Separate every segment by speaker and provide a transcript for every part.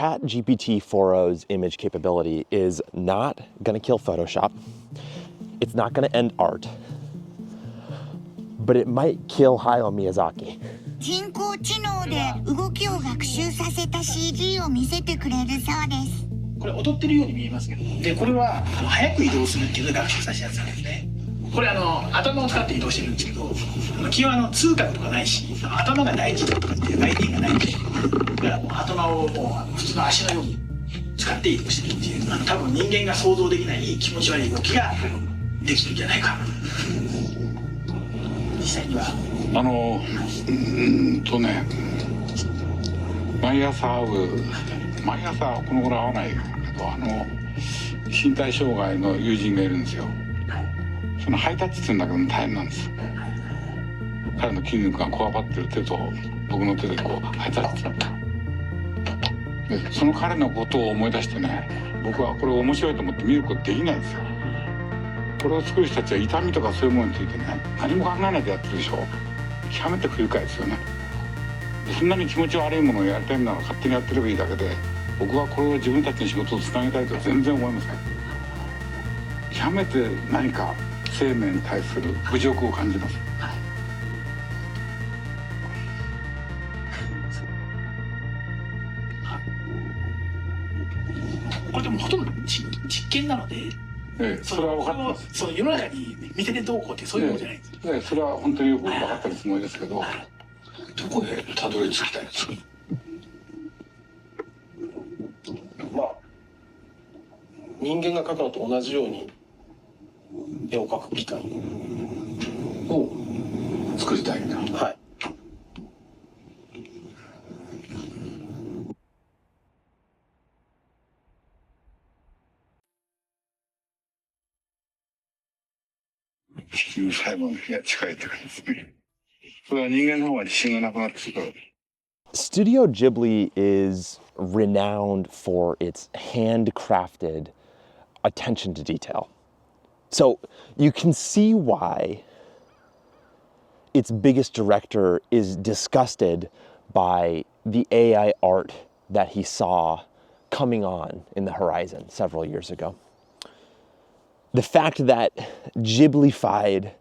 Speaker 1: ChatGPT 4.0's image capability is not going to kill Photoshop. It's not going to end art. But it might kill Hayao Miyazaki.
Speaker 2: 人工知能で動きを学習させた CG を見せてくれるそうです。
Speaker 3: これ踊ってるように見えますけど、でこれは早く移動するっていうので学習させたやつなんですね。これ頭を使って移動してるんですけど、基本痛覚とかないし、頭が大事とかっていう概念がないんで、だからもう頭をもう普通の足のように使って移動してるっていう、多分人間が想像できない気持ち悪い動きができるんじゃないか。実際には
Speaker 4: 毎朝この頃会わないけど身体障害の友人がいるんですよ。そのハイタッチするんだけど大変なんです。彼の筋肉がこわばってる手と僕の手でこうハイタッチで、その彼のことを思い出してね、僕はこれ面白いと思って見ることできないんですよ。これを作る人たちは痛みとかそういうものについてね、何も考えないでやってるでしょ。極めて不愉快ですよね。そんなに気持ち悪いものをやりたいなら勝手にやってればいいだけで、僕はこれを自分たちの仕事をつなげたいとは全然思いません。極めて何か生命に対する侮辱を感じます。
Speaker 3: これでもほとんど実験なので、
Speaker 4: それは分かってます。
Speaker 3: その世の中に見せてどうこうってそういうものじゃないんです。
Speaker 4: それは本当によく分かってるつもりですけど、どこへたどり着きたいですか。
Speaker 5: まあ人間が描くのと同じように絵を描く機械
Speaker 4: を作りたいんだ。
Speaker 5: はい。
Speaker 4: 地球最後の日が近いって感じですね。それは人間の方が自信がなくなってくる。
Speaker 1: Studio Ghibli is renowned for its handcrafted attention to detail. So you can see why its biggest director is disgusted by the AI art that he saw coming on in the horizon several years ago. The fact that Ghibli-fied,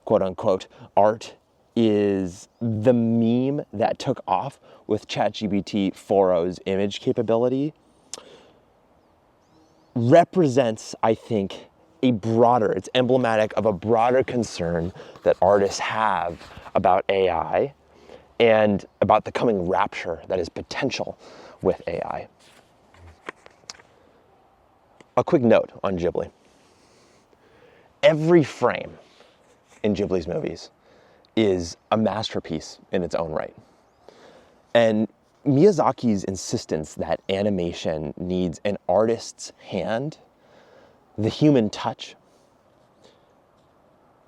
Speaker 1: quote unquote, art is the meme that took off with ChatGPT 4.0's image capability represents, I think, it's emblematic of a broader concern that artists have about AI and about the coming rapture that is potential with AI. A quick note on Ghibli. Every frame in Ghibli's movies is a masterpiece in its own right. And Miyazaki's insistence that animation needs an artist's hand, the human touch,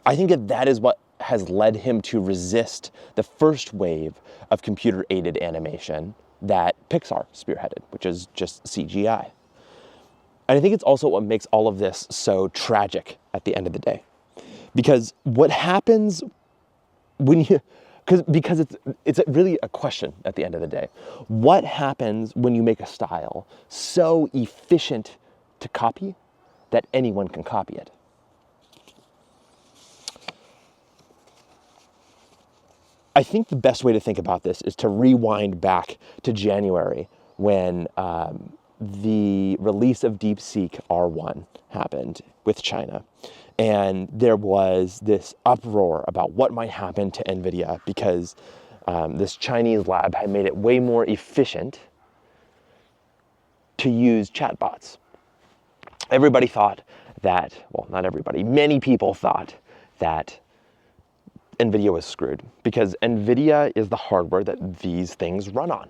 Speaker 1: I think that is what has led him to resist the first wave of computer-aided animation that Pixar spearheaded, which is just CGI. And I think it's also what makes all of this so tragic at the end of the day. Because what happens when you, because it's really a question at the end of the day. What happens when you make a style so efficient to copy that anyone can copy it? I think the best way to think about this is to rewind back to January when the release of DeepSeek R1 happened with China. And there was this uproar about what might happen to NVIDIA because this Chinese lab had made it way more efficient to use chatbots. Everybody thought that, well, not everybody, many people thought that NVIDIA was screwed because NVIDIA is the hardware that these things run on.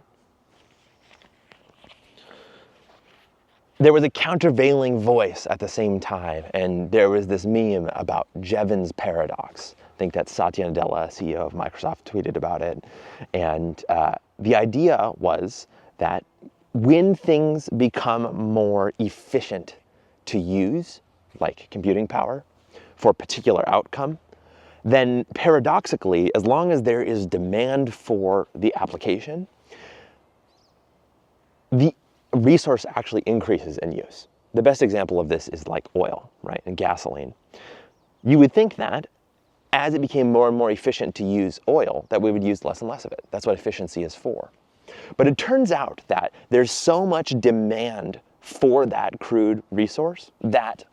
Speaker 1: There was a countervailing voice at the same time, and there was this meme about Jevons paradox. I think that Satya Nadella, CEO of Microsoft, tweeted about it. And the idea was that when things become more efficient to use, like computing power, for a particular outcome, then paradoxically, as long as there is demand for the application, the resource actually increases in use. The best example of this is like oil, right, and gasoline. You would think that as it became more and more efficient to use oil, that we would use less and less of it. That's what efficiency is for. But it turns out that there's so much demand for that crude resource that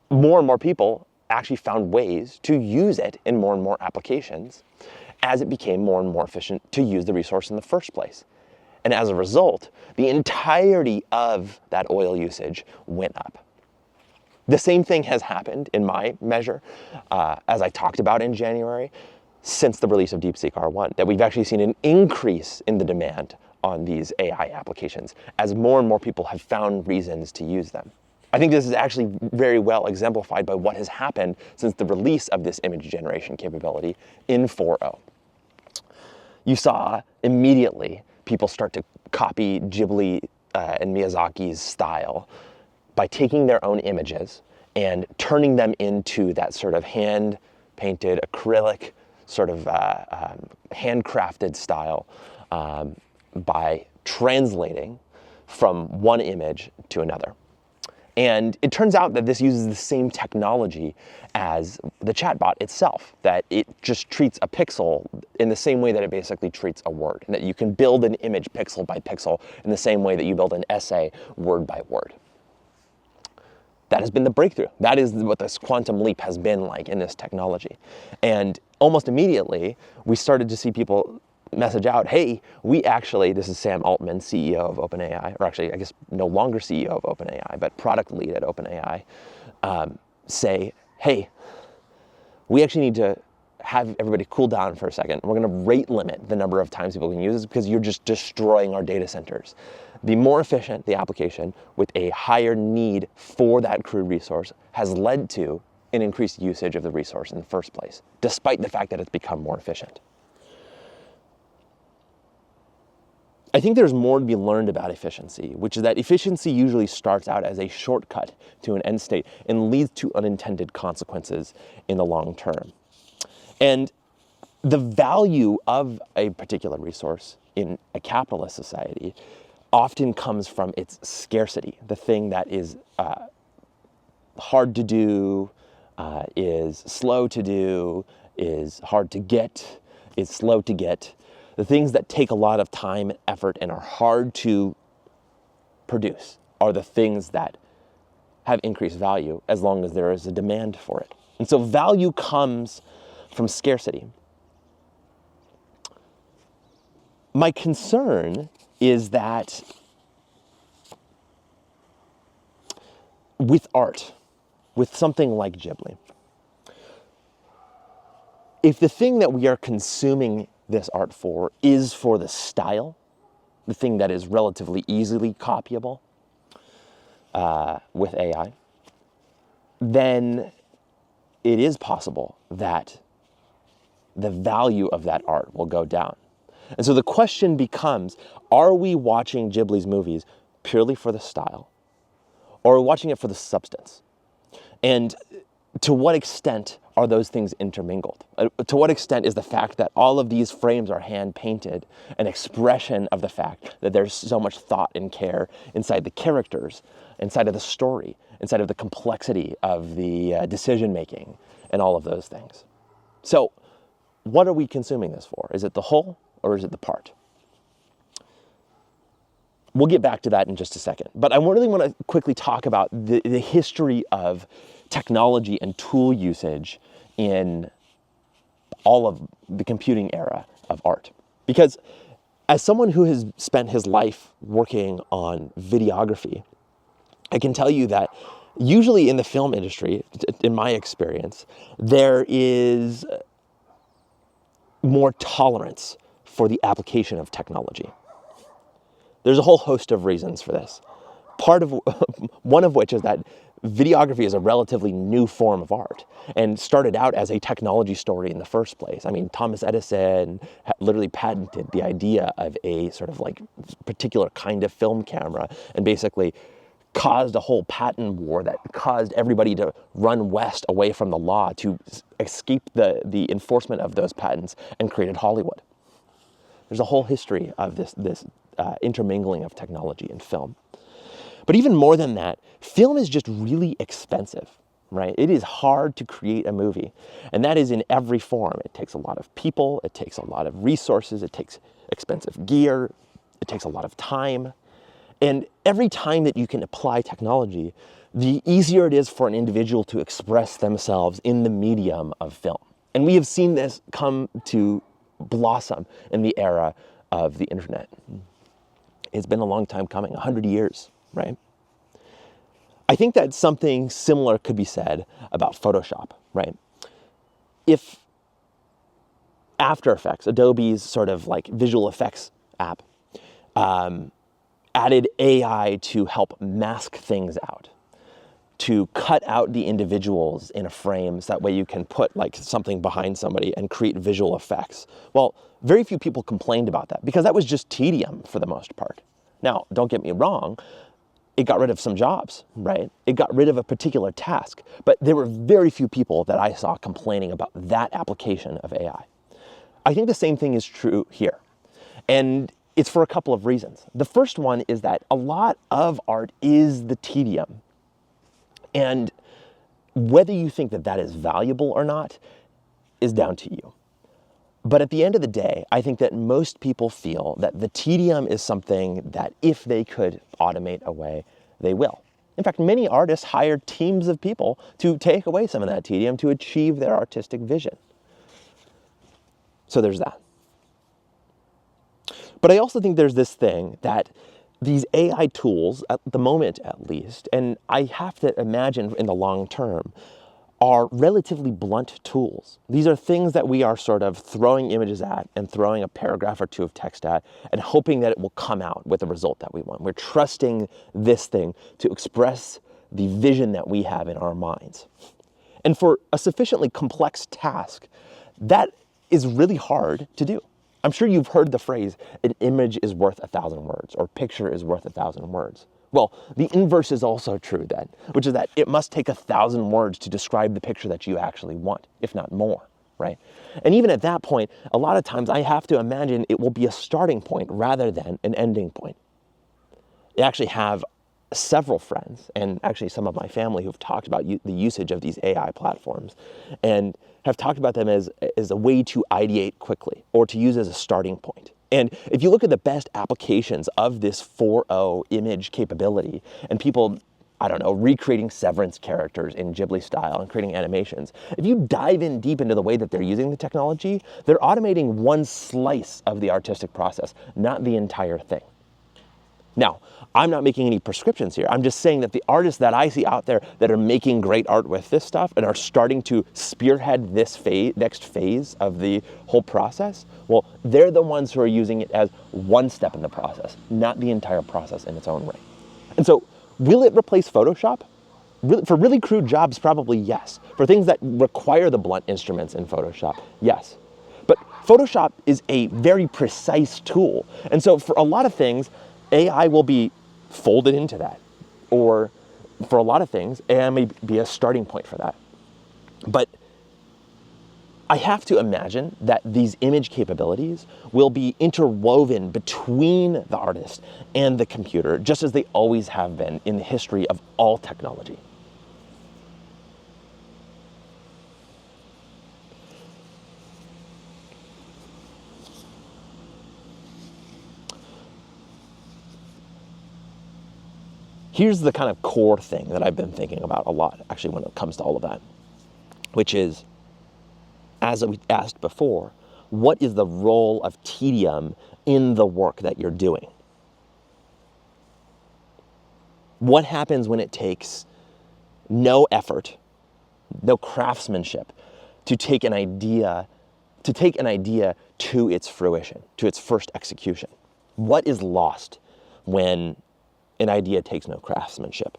Speaker 1: more and more people actually found ways to use it in more and more applications as it became more and more efficient to use the resource in the first place. And as a result, the entirety of that oil usage went up. The same thing has happened in my measure, as I talked about in January, since the release of DeepSeek R1, that we've actually seen an increase in the demand on these AI applications as more and more people have found reasons to use them. I think this is actually very well exemplified by what has happened since the release of this image generation capability in 4.0. You saw immediately people start to copy Ghibli and Miyazaki's style by taking their own images and turning them into that sort of hand-painted, acrylic, sort of handcrafted style by translating from one image to another. And it turns out that this uses the same technology as the chatbot itself, that it just treats a pixel in the same way that it basically treats a word, and that you can build an image pixel by pixel in the same way that you build an essay word by word. That has been the breakthrough. That is what this quantum leap has been like in this technology. And almost immediately, we started to see people message out, hey, we actually, this is Sam Altman, CEO of OpenAI, or actually, I guess, no longer CEO of OpenAI, but product lead at OpenAI, say, hey, we actually need to have everybody cool down for a second. We're going to rate limit the number of times people can use this because you're just destroying our data centers. The more efficient the application with a higher need for that crude resource has led to an increased usage of the resource in the first place, despite the fact that it's become more efficient. I think there's more to be learned about efficiency, which is that efficiency usually starts out as a shortcut to an end state and leads to unintended consequences in the long term. And the value of a particular resource in a capitalist society often comes from its scarcity, the thing that is hard to do, is slow to do, is hard to get, is slow to get. The things that take a lot of time and effort and are hard to produce are the things that have increased value as long as there is a demand for it. And so value comes from scarcity. My concern is that with art, with something like Ghibli, if the thing that we are consuming this art for is for the style, the thing that is relatively easily copyable with AI, then it is possible that the value of that art will go down. And so the question becomes, are we watching Ghibli's movies purely for the style, or are we watching it for the substance? And to what extent are those things intermingled? To what extent is the fact that all of these frames are hand-painted an expression of the fact that there's so much thought and care inside the characters, inside of the story, inside of the complexity of the decision-making, and all of those things? So what are we consuming this for? Is it the whole, or is it the part? We'll get back to that in just a second. But I really want to quickly talk about the history of technology and tool usage in all of the computing era of art. Because as someone who has spent his life working on videography, I can tell you that usually in the film industry, in my experience, there is more tolerance for the application of technology. There's a whole host of reasons for this. One of which is that videography is a relatively new form of art and started out as a technology story in the first place. I mean, Thomas Edison literally patented the idea of a sort of like particular kind of film camera and basically caused a whole patent war that caused everybody to run west away from the law to escape the enforcement of those patents and created Hollywood. There's a whole history of this intermingling of technology and film. But even more than that, film is just really expensive, right? It is hard to create a movie, and that is in every form. It takes a lot of people, it takes a lot of resources, it takes expensive gear, it takes a lot of time. And every time that you can apply technology, the easier it is for an individual to express themselves in the medium of film. And we have seen this come to blossom in the era of the internet. It's been a long time coming, 100 years, right? I think that something similar could be said about Photoshop, right? If After Effects, Adobe's sort of like visual effects app, added AI to help mask things out, to cut out the individuals in a frame so that way you can put like something behind somebody and create visual effects. Well, very few people complained about that because that was just tedium for the most part. Now, don't get me wrong, it got rid of some jobs, right? It got rid of a particular task, but there were very few people that I saw complaining about that application of AI. I think the same thing is true here. And it's for a couple of reasons. The first one is that a lot of art is the tedium. And whether you think that that is valuable or not is down to you. But at the end of the day, I think that most people feel that the tedium is something that if they could automate away, they will. In fact, many artists hire teams of people to take away some of that tedium to achieve their artistic vision. So there's that. But I also think there's this thing that these AI tools, at the moment at least, and I have to imagine in the long term, are relatively blunt tools. These are things that we are sort of throwing images at and throwing a paragraph or two of text at and hoping that it will come out with the result that we want. We're trusting this thing to express the vision that we have in our minds. And for a sufficiently complex task, that is really hard to do. I'm sure you've heard the phrase, an image is worth 1,000 words, or picture is worth 1,000 words. Well, the inverse is also true then, which is that it must take 1,000 words to describe the picture that you actually want, if not more, right? And even at that point, a lot of times I have to imagine it will be a starting point rather than an ending point. I actually have several friends, and actually some of my family, who've talked about the usage of these AI platforms and have talked about them as a way to ideate quickly or to use as a starting point. And if you look at the best applications of this 4.0 image capability and people, I don't know, recreating Severance characters in Ghibli style and creating animations, if you dive in deep into the way that they're using the technology, they're automating one slice of the artistic process, not the entire thing. Now, I'm not making any prescriptions here. I'm just saying that the artists that I see out there that are making great art with this stuff and are starting to spearhead this next phase of the whole process, well, they're the ones who are using it as one step in the process, not the entire process in its own right. And so, will it replace Photoshop? For really crude jobs, probably yes. For things that require the blunt instruments in Photoshop, yes. But Photoshop is a very precise tool. And so for a lot of things, AI will be folded into that. Or for a lot of things, AI may be a starting point for that. But I have to imagine that these image capabilities will be interwoven between the artist and the computer, just as they always have been in the history of all technology. Here's the kind of core thing that I've been thinking about a lot, actually, when it comes to all of that, which is, as we asked before, what is the role of tedium in the work that you're doing? What happens when it takes no effort, no craftsmanship to take an idea to its fruition, to its first execution? What is lost when an idea takes no craftsmanship?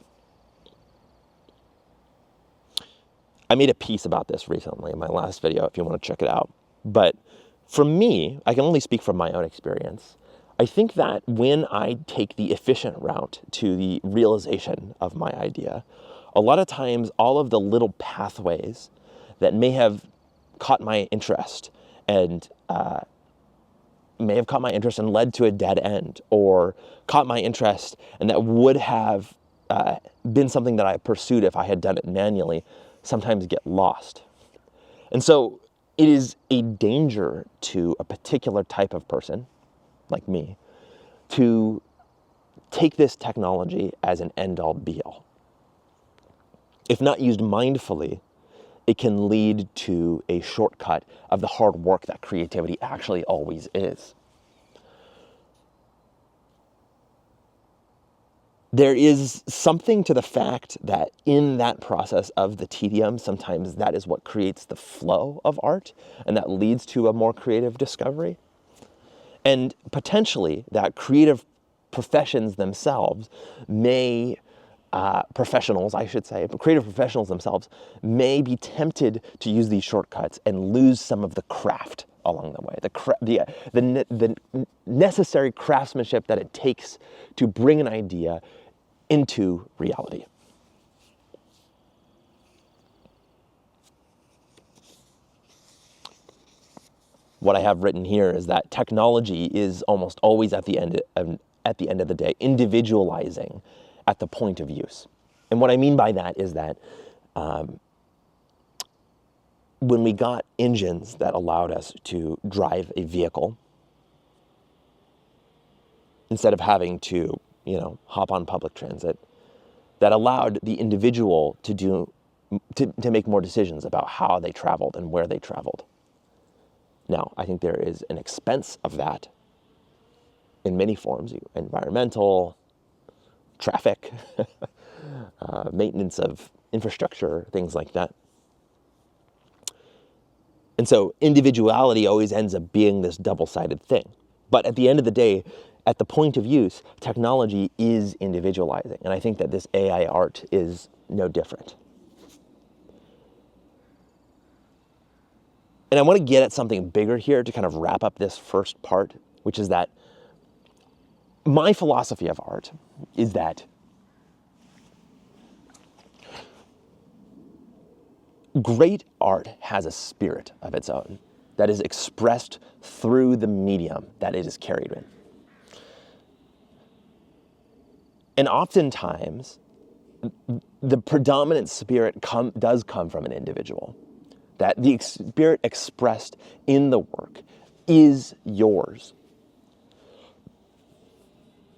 Speaker 1: I made a piece about this recently in my last video, if you want to check it out. But for me, I can only speak from my own experience. I think that when I take the efficient route to the realization of my idea, a lot of times all of the little pathways that may have caught my interest and may have caught my interest and led to a dead end, or caught my interest and that would have been something that I pursued if I had done it manually, sometimes get lost. And so it is a danger to a particular type of person, like me, to take this technology as an end-all be-all. If not used mindfully, it can lead to a shortcut of the hard work that creativity actually always is. There is something to the fact that in that process of the tedium, sometimes that is what creates the flow of art, and that leads to a more creative discovery. And potentially that creative professions themselves may professionals, I should say, but creative professionals themselves may be tempted to use these shortcuts and lose some of the craft along the way, the necessary craftsmanship that it takes to bring an idea into reality. What I have written here is that technology is almost always at the end of the day individualizing at the point of use. And what I mean by that is that when we got engines that allowed us to drive a vehicle, instead of having to, hop on public transit, that allowed the individual to make more decisions about how they traveled and where they traveled. Now, I think there is an expense of that in many forms: environmental, traffic, maintenance of infrastructure, things like that. And so individuality always ends up being this double-sided thing. But at the end of the day, at the point of use, technology is individualizing. And I think that this AI art is no different. And I want to get at something bigger here to kind of wrap up this first part, which is that my philosophy of art is that great art has a spirit of its own that is expressed through the medium that it is carried in. And oftentimes, the predominant spirit does come from an individual. That the spirit expressed in the work is yours.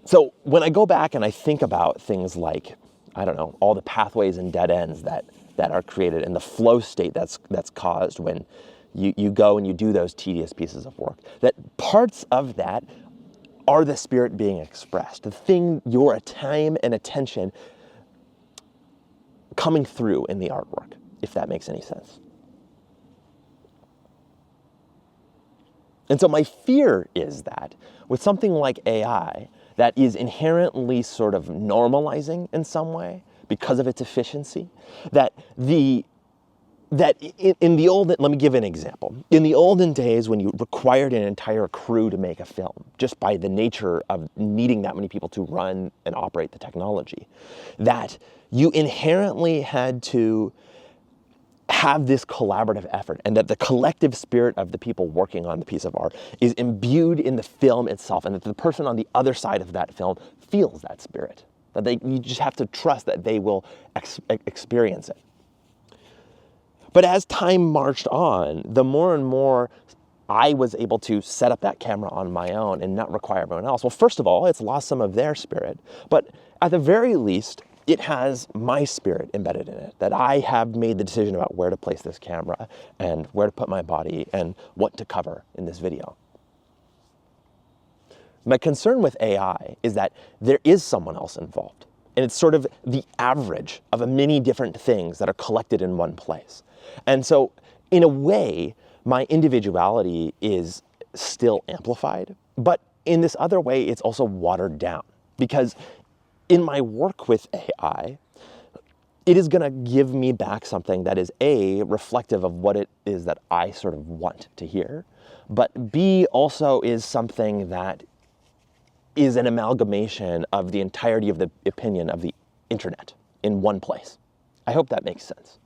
Speaker 1: So when I go back and I think about things like, all the pathways and dead ends that are created, and the flow state that's caused when you go and you do those tedious pieces of work, that parts of that are the spirit being expressed, the thing, your time and attention coming through in the artwork, if that makes any sense. And so my fear is that with something like AI that is inherently sort of normalizing in some way because of its efficiency, let me give an example. In the olden days, when you required an entire crew to make a film, just by the nature of needing that many people to run and operate the technology, that you inherently had to have this collaborative effort, and that the collective spirit of the people working on the piece of art is imbued in the film itself, and that the person on the other side of that film feels that spirit. That you just have to trust that they will experience it. But as time marched on, the more and more I was able to set up that camera on my own and not require everyone else. Well, first of all, it's lost some of their spirit, but at the very least, it has my spirit embedded in it, that I have made the decision about where to place this camera and where to put my body and what to cover in this video. My concern with AI is that there is someone else involved, and it's sort of the average of many different things that are collected in one place. And so, in a way, my individuality is still amplified, but in this other way, it's also watered down, because in my work with AI, it is going to give me back something that is A, reflective of what it is that I sort of want to hear, but B, also is something that is an amalgamation of the entirety of the opinion of the internet in one place. I hope that makes sense.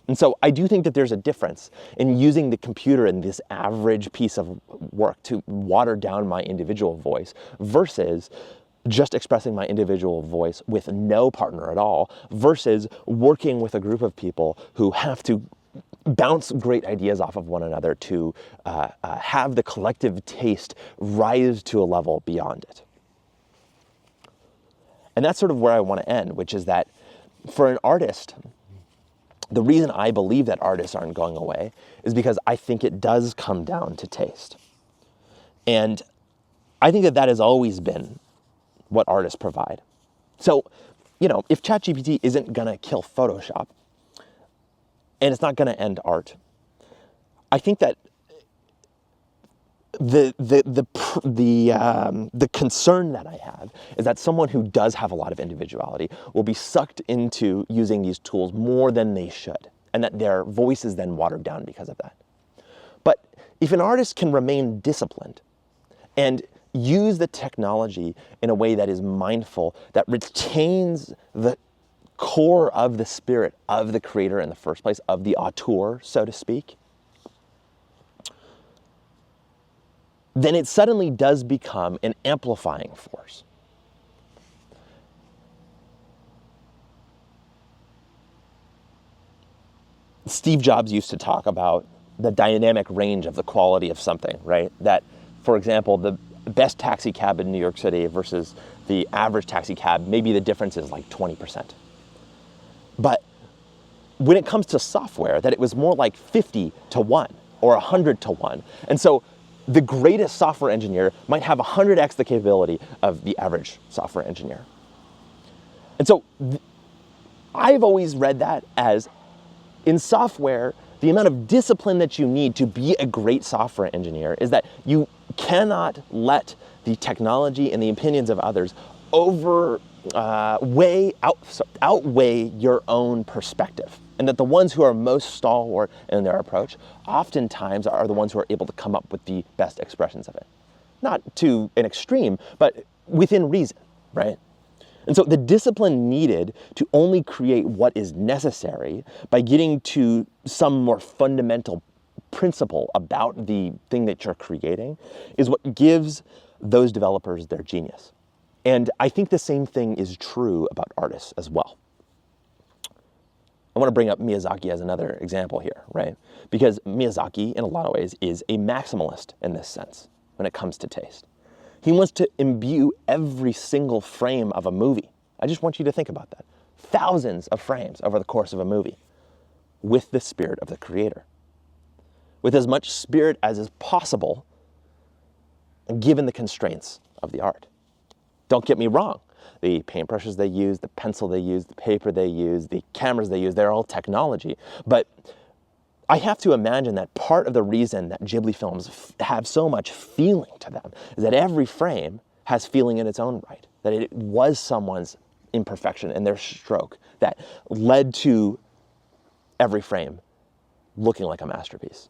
Speaker 1: And so I do think that there's a difference in using the computer in this average piece of work to water down my individual voice versus just expressing my individual voice with no partner at all versus working with a group of people who have to bounce great ideas off of one another to have the collective taste rise to a level beyond it. And that's sort of where I want to end, which is that for an artist, the reason I believe that artists aren't going away is because I think it does come down to taste. And I think that that has always been what artists provide. So, if ChatGPT isn't going to kill Photoshop, and it's not going to end art, I think that the concern that I have is that someone who does have a lot of individuality will be sucked into using these tools more than they should, and that their voice is then watered down because of that. But if an artist can remain disciplined and use the technology in a way that is mindful, that retains the core of the spirit of the creator in the first place, of the auteur, so to speak, then it suddenly does become an amplifying force. Steve Jobs used to talk about the dynamic range of the quality of something, right? That, for example, the best taxi cab in New York City versus the average taxi cab, maybe the difference is like 20%. But when it comes to software, that it was more like 50 to 1 or 100 to 1. And so the greatest software engineer might have 100x the capability of the average software engineer. And so I've always read that as, in software, the amount of discipline that you need to be a great software engineer is that you cannot let the technology and the opinions of others outweigh your own perspective. And that the ones who are most stalwart in their approach oftentimes are the ones who are able to come up with the best expressions of it. Not to an extreme, but within reason, right? And so the discipline needed to only create what is necessary by getting to some more fundamental principle about the thing that you're creating is what gives those developers their genius. And I think the same thing is true about artists as well. I want to bring up Miyazaki as another example here, right? Because Miyazaki, in a lot of ways, is a maximalist in this sense when it comes to taste. He wants to imbue every single frame of a movie. I just want you to think about that. Thousands of frames over the course of a movie with the spirit of the creator. With as much spirit as is possible, given the constraints of the art. Don't get me wrong. The paintbrushes they use, the pencil they use, the paper they use, the cameras they use, they're all technology. But I have to imagine that part of the reason that Ghibli films have so much feeling to them is that every frame has feeling in its own right. That it was someone's imperfection and their stroke that led to every frame looking like a masterpiece.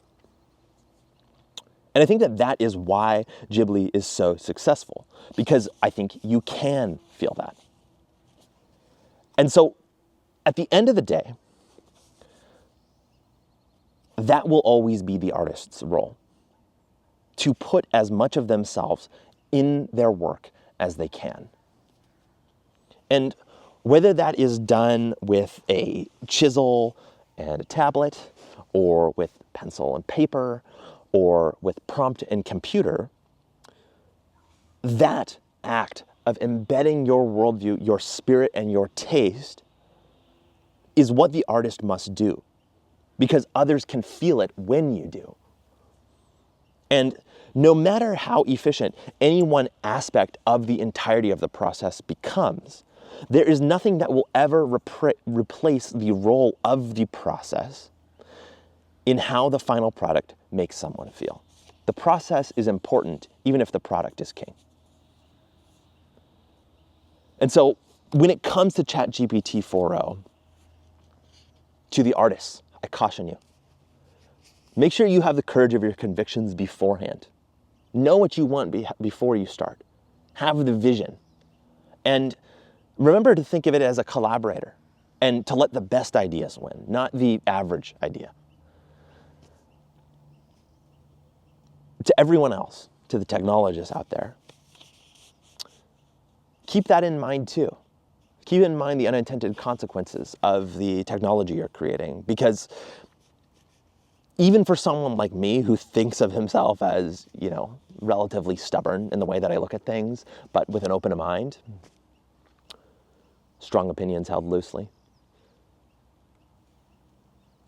Speaker 1: And I think that that is why Ghibli is so successful, because I think you can feel that. And so at the end of the day, that will always be the artist's role, to put as much of themselves in their work as they can. And whether that is done with a chisel and a tablet, or with pencil and paper, or with prompt and computer, that act of embedding your worldview, your spirit, and your taste is what the artist must do, because others can feel it when you do. And no matter how efficient any one aspect of the entirety of the process becomes, there is nothing that will ever replace the role of the process in how the final product makes someone feel. The process is important, even if the product is king. And so when it comes to ChatGPT 4.0, to the artists, I caution you. Make sure you have the courage of your convictions beforehand. Know what you want before you start. Have the vision. And remember to think of it as a collaborator. and to let the best ideas win, not the average idea. To everyone else, to the technologists out there, keep that in mind too. Keep in mind the unintended consequences of the technology you're creating, because even for someone like me who thinks of himself as, relatively stubborn in the way that I look at things, but with an open mind, strong opinions held loosely,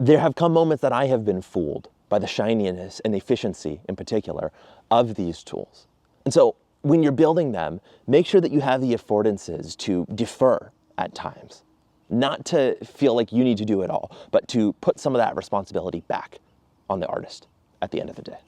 Speaker 1: there have come moments that I have been fooled by the shininess and efficiency, in particular, of these tools. And so when you're building them, make sure that you have the affordances to defer at times, not to feel like you need to do it all, but to put some of that responsibility back on the artist at the end of the day.